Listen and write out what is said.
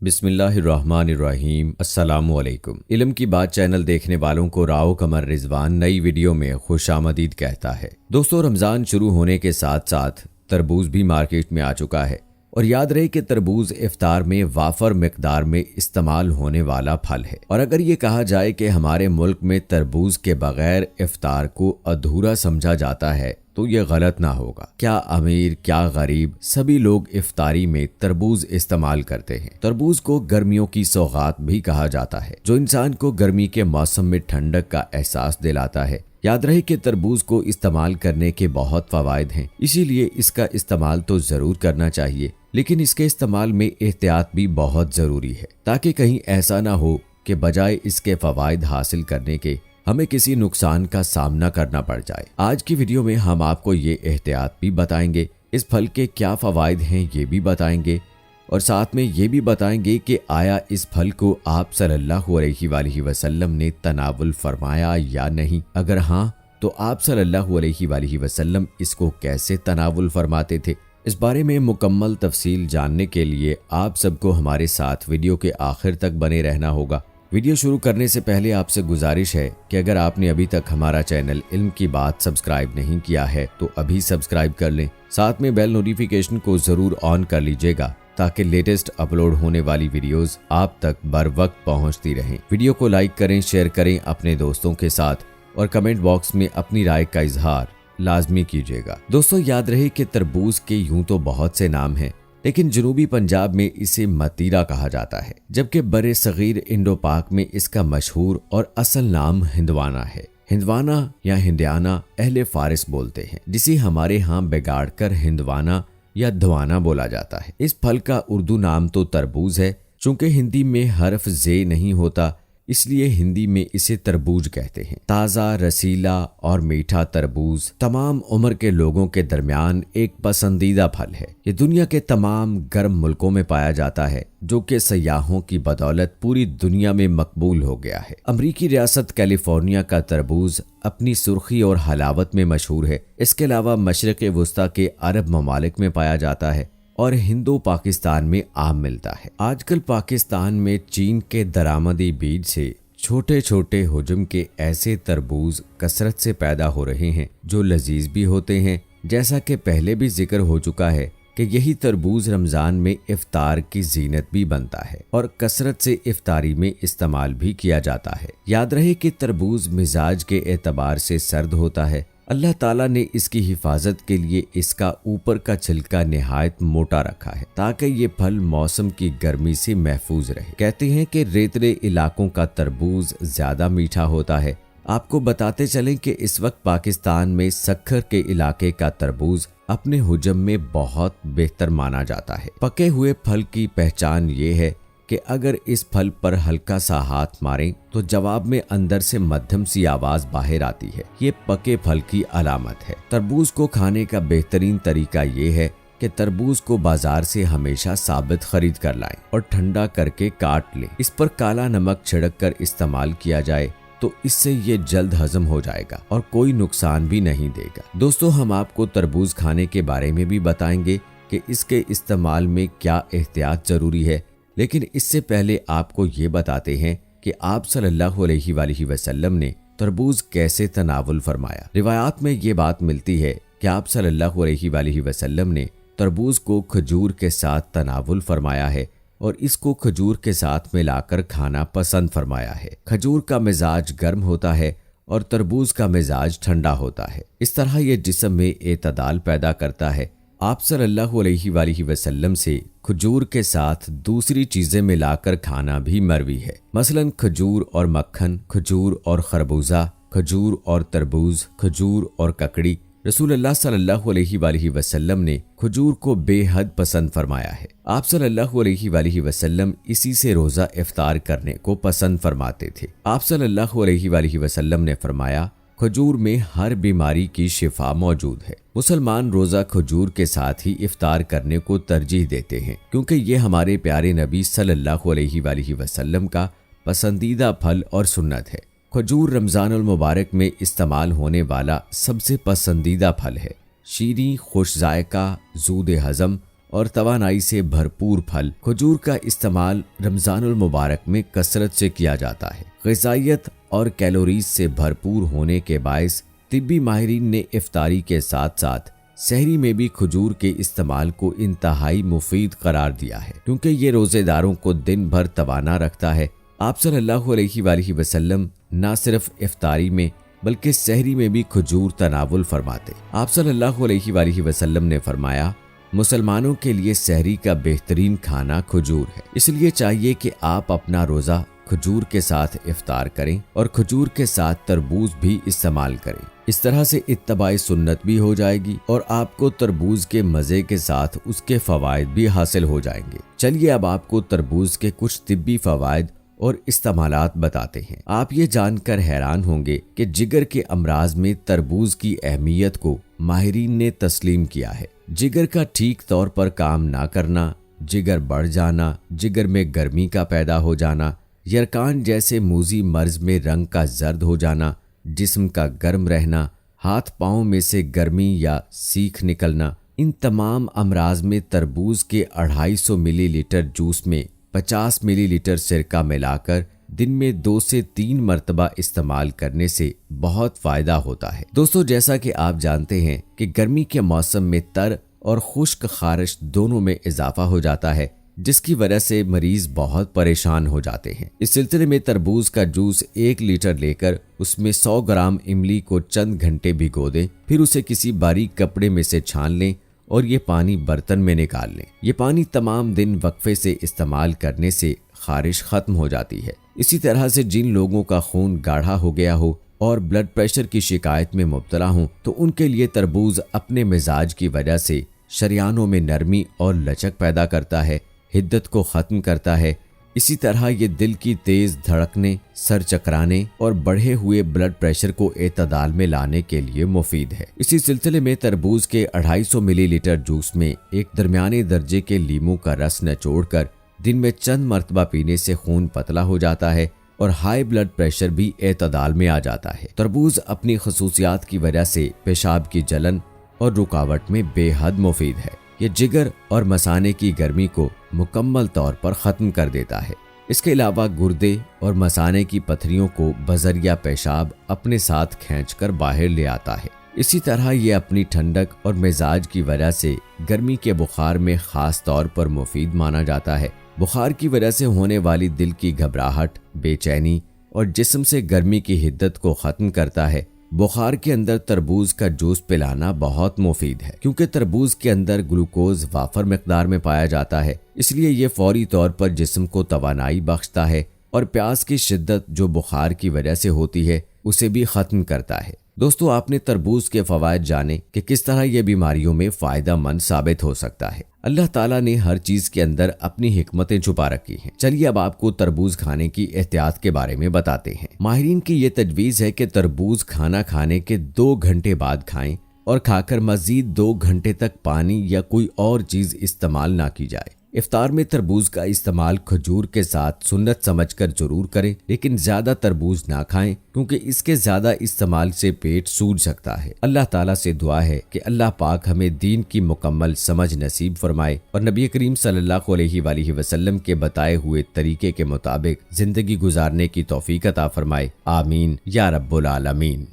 बिस्मिल्लाहिर्रहमानिर्रहीम। अस्सलामुअलैकुम। इल्म की बात चैनल देखने वालों को राव कमर रिजवान नई वीडियो में खुशामदीद कहता है। दोस्तों, रमज़ान शुरू होने के साथ साथ तरबूज भी मार्केट में आ चुका है और याद रहे कि तरबूज इफ्तार में वाफर मिकदार में इस्तेमाल होने वाला फल है। और अगर ये कहा जाए कि हमारे मुल्क में तरबूज के बगैर इफ्तार को अधूरा समझा जाता है तो ये गलत ना होगा। क्या अमीर क्या गरीब सभी लोग इफ्तारी में तरबूज इस्तेमाल करते हैं। तरबूज को गर्मियों की सौगात भी कहा जाता है, जो इंसान को गर्मी के मौसम में ठंडक का एहसास दिलाता है। याद रहे कि तरबूज को इस्तेमाल करने के बहुत फवायद हैं, इसीलिए इसका इस्तेमाल तो जरूर करना चाहिए, लेकिन इसके इस्तेमाल में एहतियात भी बहुत जरूरी है, ताकि कहीं ऐसा ना हो कि बजाय इसके फवायद हासिल करने के हमें किसी नुकसान का सामना करना पड़ जाए। आज की वीडियो में हम आपको ये एहतियात भी बताएंगे, इस फल के क्या फवायद हैं ये भी बताएंगे, और साथ में ये भी बताएंगे कि आया इस फल को आप सल्लल्लाहु अलैहि वसल्लम ने तनावुल फरमाया या नहीं। अगर हाँ, तो आप सल्लल्लाहु अलैहि वसल्लम इसको कैसे तनावुल फरमाते थे। इस बारे में मुकम्मल तफसील जानने के लिए आप सबको हमारे साथ वीडियो के आखिर तक बने रहना होगा। वीडियो शुरू करने से पहले आपसे गुजारिश है कि अगर आपने अभी तक हमारा चैनल इल्म की बात सब्सक्राइब नहीं किया है तो अभी सब्सक्राइब कर लें, साथ में बेल नोटिफिकेशन को जरूर ऑन कर लीजिएगा ताकि लेटेस्ट अपलोड होने वाली वीडियोस आप तक बर वक्त पहुंचती रहें। वीडियो को लाइक करें, शेयर करें अपने दोस्तों के साथ और कमेंट बॉक्स में अपनी राय का इजहार लाजमी कीजिएगा। दोस्तों, याद रहे कि तरबूज के यूं तो बहुत से नाम हैं, लेकिन जनूबी पंजाब में इसे मतीरा कहा जाता है, जबकि बरे सगीर इंडो पाक में इसका मशहूर और असल नाम हिंदवाना है। हिंदवाना या हिंदियाना अहले फारिस बोलते हैं, जिसे हमारे यहाँ बिगाड़ कर हिंदवाना या धवाना बोला जाता है। इस फल का उर्दू नाम तो तरबूज है, चूंकि हिंदी में हर्फ जे नहीं होता इसलिए हिंदी में इसे तरबूज कहते हैं। ताज़ा, रसीला और मीठा तरबूज तमाम उम्र के लोगों के दरमियान एक पसंदीदा फल है। ये दुनिया के तमाम गर्म मुल्कों में पाया जाता है, जो कि सयाहों की बदौलत पूरी दुनिया में मकबूल हो गया है। अमरीकी रियासत कैलिफोर्निया का तरबूज अपनी सुर्खी और हलावत में मशहूर है। इसके अलावा मशरिक़ वुस्ता के अरब ममालिक में पाया जाता है और हिंदो पाकिस्तान में आम मिलता है। आजकल पाकिस्तान में चीन के दरामदी बीज से छोटे छोटे हुजम के ऐसे तरबूज कसरत से पैदा हो रहे हैं जो लजीज भी होते हैं। जैसा कि पहले भी जिक्र हो चुका है कि यही तरबूज रमजान में इफ्तार की जीनत भी बनता है और कसरत से इफ्तारी में इस्तेमाल भी किया जाता है। याद रहे कि तरबूज मिजाज के एतबार से सर्द होता है। अल्लाह ताला ने इसकी हिफाजत के लिए इसका ऊपर का छिलका निहायत मोटा रखा है ताकि ये फल मौसम की गर्मी से महफूज रहे। कहते हैं कि रेतले इलाकों का तरबूज ज्यादा मीठा होता है। आपको बताते चलें कि इस वक्त पाकिस्तान में सक्खर के इलाके का तरबूज अपने हुजम में बहुत बेहतर माना जाता है। पके हुए फल की पहचान ये है कि अगर इस फल पर हल्का सा हाथ मारें तो जवाब में अंदर से मध्यम सी आवाज बाहर आती है। ये पके फल की अलामत है। तरबूज को खाने का बेहतरीन तरीका ये है कि तरबूज को बाजार से हमेशा साबित खरीद कर लाएं और ठंडा करके काट लें। इस पर काला नमक छिड़क कर इस्तेमाल किया जाए तो इससे ये जल्द हजम हो जाएगा और कोई नुकसान भी नहीं देगा। दोस्तों, हम आपको तरबूज खाने के बारे में भी बताएंगे कि इसके इस्तेमाल में क्या एहतियात जरूरी है, लेकिन इससे पहले आपको ये बताते हैं कि आप सल्लल्लाहु अलैहि वसल्लम ने तरबूज कैसे तनावुल फरमाया। रिवायात में ये बात मिलती है कि आप सल्लल्लाहु अलैहि वसल्लम ने तरबूज को खजूर के साथ तनावुल फरमाया है और इसको खजूर के साथ मिलाकर खाना पसंद फरमाया है। खजूर का मिजाज गर्म होता है और तरबूज का मिजाज ठंडा होता है। इस तरह ये जिस्म में एतदाल पैदा करता है। आप सल्लल्लाहु अलैहि वसल्लम से खजूर के साथ दूसरी चीजें मिलाकर खाना भी मरवी है, मसलन खजूर और मक्खन, खजूर और खरबूजा, खजूर और तरबूज, खजूर और ककड़ी। रसूलुल्लाह सल्लल्लाहु अलैहि वसल्लम ने खजूर को बेहद पसंद फरमाया है। आप सल्लल्लाहु अलैहि वसल्लम इसी से रोजा इफ्तार करने को पसंद फरमाते थे। आप सल्लल्लाहु अलैहि वसल्लम ने फरमाया, खजूर में हर बीमारी की शिफा मौजूद है। मुसलमान रोजा खजूर के साथ ही इफ्तार करने को तरजीह देते हैं, क्योंकि ये हमारे प्यारे नबी सल्लल्लाहु अलैहि वसल्लम का पसंदीदा फल और सुन्नत है। खजूर रमजानुल मुबारक में इस्तेमाल होने वाला सबसे पसंदीदा फल है। शीरी, खुश जायका, जूद हजम और तवानाई से भरपूर फल खजूर का इस्तेमाल रमजानुल मुबारक में कसरत से किया जाता है। ग़िज़ाइयत और कैलोरीज से भरपूर होने के बायस तिब्बी माहिरीन ने इफ्तारी के साथ साथ सहरी में भी खजूर के इस्तेमाल को इंतहाई मुफीद करार दिया है, क्योंकि ये रोजेदारों को दिन भर तवाना रखता है। आप सल्लल्लाहु अलैहि वसल्लम न सिर्फ इफ्तारी में बल्कि सहरी में भी खजूर तनावुल फरमाते। आप सल्लल्लाहु अलैहि वसल्लम ने फरमाया, मुसलमानों के लिए सहरी का बेहतरीन खाना खजूर है, इसलिए चाहिए कि आप अपना रोजा खजूर के साथ इफ्तार करें और खजूर के साथ तरबूज भी इस्तेमाल करें। इस तरह से इत्तबाए सुन्नत भी हो जाएगी और आपको तरबूज के मजे के साथ उसके फवायद भी हासिल हो जाएंगे। चलिए अब आपको तरबूज के कुछ तिब्बी फवायद और इस्तेमालात बताते हैं। आप ये जानकर हैरान होंगे कि जिगर के अमराज में तरबूज की अहमियत को माहिरीन ने तस्लीम किया है। जिगर का ठीक तौर पर काम ना करना, जिगर बढ़ जाना, जिगर में गर्मी का पैदा हो जाना, यरकान जैसे मूजी मर्ज में रंग का जर्द हो जाना, जिस्म का गर्म रहना, हाथ पांव में से गर्मी या सीख निकलना, इन तमाम अमराज में तरबूज के 250 मिलीलीटर जूस में 50 मिलीलीटर सिरका मिलाकर दिन में 2 से 3 मरतबा इस्तेमाल करने से बहुत फायदा होता है। दोस्तों, जैसा कि आप जानते हैं कि गर्मी के मौसम में तर और खुश्क खारिश दोनों में इजाफा हो जाता है, जिसकी वजह से मरीज बहुत परेशान हो जाते हैं। इस सिलसिले में तरबूज का जूस 1 लीटर लेकर उसमें 100 ग्राम इमली को चंद घंटे भिगो दें, फिर उसे किसी बारीक कपड़े में से छान लें और ये पानी बर्तन में निकाल लें। ये पानी तमाम दिन वक्फे से इस्तेमाल करने से खारिश खत्म हो जाती है। इसी तरह से जिन लोगों का खून गाढ़ा हो गया हो और ब्लड प्रेशर की शिकायत में मुब्तला हों, तो उनके लिए तरबूज अपने मिजाज की वजह से शरियानों में नरमी और लचक पैदा करता है, हिद्दत को खत्म करता है। इसी तरह ये दिल की तेज धड़कने, सर चकराने और बढ़े हुए ब्लड प्रेशर को एतदाल में लाने के लिए मुफीद है। इसी सिलसिले में तरबूज के 250 मिलीलीटर जूस में एक दरमियाने दर्जे के लीमू का रस निचोड़कर दिन में चंद मरतबा पीने से खून पतला हो जाता है और हाई ब्लड प्रेशर भी एतदाल में आ जाता है। तरबूज अपनी खसूसियात की वजह से पेशाब की जलन और रुकावट में बेहद मुफीद है। ये जिगर और मसाने की गर्मी को मुकम्मल तौर पर ख़त्म कर देता है। इसके अलावा गुर्दे और मसाने की पथरियों को बजरिया पेशाब अपने साथ खींचकर बाहर ले आता है। इसी तरह ये अपनी ठंडक और मिजाज की वजह से गर्मी के बुखार में ख़ास तौर पर मुफीद माना जाता है। बुखार की वजह से होने वाली दिल की घबराहट, बेचैनी और जिस्म से गर्मी की हिद्दत को ख़त्म करता है। बुखार के अंदर तरबूज का जूस पिलाना बहुत मुफीद है, क्योंकि तरबूज के अंदर ग्लूकोज वाफर मिकदार में पाया जाता है, इसलिए ये फौरी तौर पर जिस्म को तवानाई बख्शता है और प्यास की शिद्दत जो बुखार की वजह से होती है उसे भी खत्म करता है। दोस्तों, आपने तरबूज के फवायद जाने कि किस तरह ये बीमारियों में फायदा मंद साबित हो सकता है। अल्लाह ताला ने हर चीज के अंदर अपनी हिकमतें छुपा रखी हैं। चलिए अब आपको तरबूज खाने की एहतियात के बारे में बताते हैं। माहिरीन की ये तजवीज है कि तरबूज खाना खाने के 2 घंटे बाद खाएं और खाकर मजीद 2 घंटे तक पानी या कोई और चीज इस्तेमाल ना की जाए। इफ्तार में तरबूज का इस्तेमाल खजूर के साथ सुन्नत समझकर जरूर करें, लेकिन ज्यादा तरबूज ना खाएं, क्योंकि इसके ज्यादा इस्तेमाल से पेट सूज सकता है। अल्लाह ताला से दुआ है कि अल्लाह पाक हमें दीन की मुकम्मल समझ नसीब फरमाए और नबी करीम सल्लल्लाहु अलैहि वसल्लम के बताए हुए तरीके के मुताबिक जिंदगी गुजारने की तौफीक अता फरमाए। आमीन या रब्बुल आलमीन।